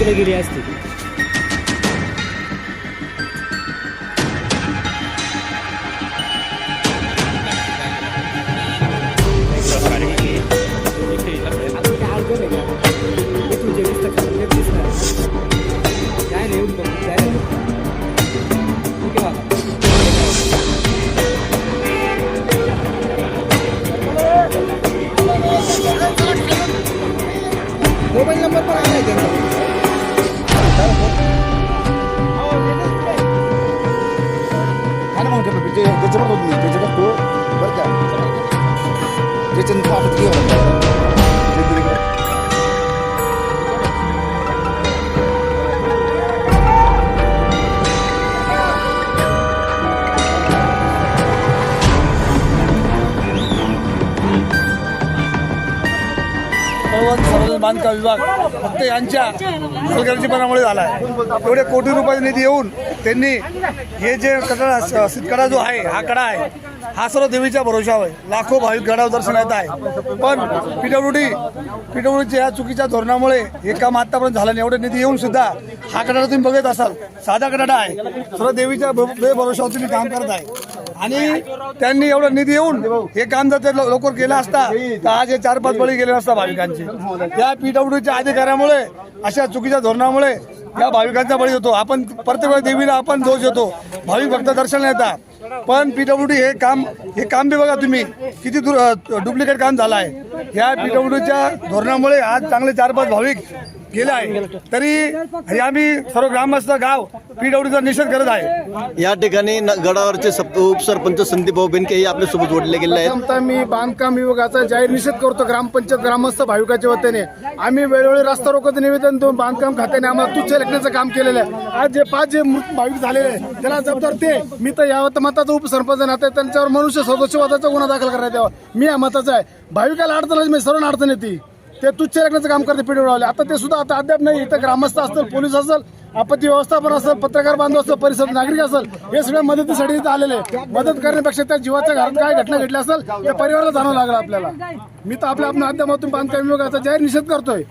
पुढे गेली असती. मोबाईल नंबर पण आहे त्यांचा. काय म्हणतो त्याच्यावर होत नाही त्याच्यावर तो बरं का त्याच्यानंतर आपण सार्वजनिक बांधकाम विभाग फक्त यांच्या हलगर्जीपणामुळे झाला आहे. एवढे कोटी रुपयाचा निधी येऊन त्यांनी हे जे कडा जो आहे हा कडा आहे हा सर्व देवीच्या भरोशावर आहे. लाखो भाविक गडावर दर्शन येत आहे. पण पीडब्ल्यूडीच्या या चुकीच्या धोरणामुळे हे काम आतापर्यंत झालं नाही. एवढे निधी येऊन सुद्धा हा कडाडा तुम्ही बघत असाल साधा कडाडा आहे. सर्व देवीच्या भरोशावर तुम्ही काम करत आहे. आणि त्यांनी एवढा निधी येऊन हे काम जर लवकर केलं असता तर आज हे 4-5 बळी गेले नसता भाविकांचे. त्या पीडब्ल्यूडीच्या अधिकाऱ्यामुळे अशा चुकीच्या धोरणामुळे या भाविकांचा बळी होतो. आपण प्रत्येक वेळी देवीला आपण दोष देतो, भाविक भक्त दर्शन येतात. पण पीडब्ल्यूडी हे काम बी बघा तुम्ही किती डुप्लिकेट काम झालं आहे. या पीडब्ल्यूडीच्या धोरणामुळे आज चांगले 4-5 भाविक गेले आहे. तरी आम्ही सर्व ग्रामस्थ गाव पीडब्ल्यूडीचा निषेध करत आहे. या ठिकाणी गडावरचे उपसरपंच संदीप भाऊ बेनके हे आपल्यासोबत जोडले गेले आहेत. मी बांधकाम विभागाचा जाहीर निषेध करतो. ग्रामपंचायत ग्रामस्थ भाविकाच्या वतीने आम्ही वेळोवेळी रस्ता रोकोचं निवेदन देऊन बांधकाम खात्याने आम्हाला तुच्छ लेखण्याचं काम केलेलं आहे. आज जे 5 मृत भाविक झालेले आहे त्याला जबाबदार ते. मी तर या मताचा उपसरपंच नाते त्यांच्यावर मनुष्य सदस्यवादाचा गुन्हा दाखल करण्यात यावा. मी या मताचा आहे. भाविकाला अडचण मी सर्वांना अडचण येते ते तुच्छ लेखण्याचं काम करते पीडब्ल्यूडी. आता ते सुद्धा आता अद्याप नाही. इथं ग्रामस्थ असतील, पोलीस असेल, आपत्ती व्यवस्थापन असेल, पत्रकार बांधव असेल, परिसर नागरिक असेल, हे सगळ्या मदतीसाठी इथं आलेले. मदत करण्यापेक्षा त्या जीवाच्या घरात काय घटना घडली असेल त्या परिवाराला जाणवं लागलं आपल्याला. मी तर आपल्या माध्यमातून बांधकाम विभागाचा जाहीर निषेध करतोय.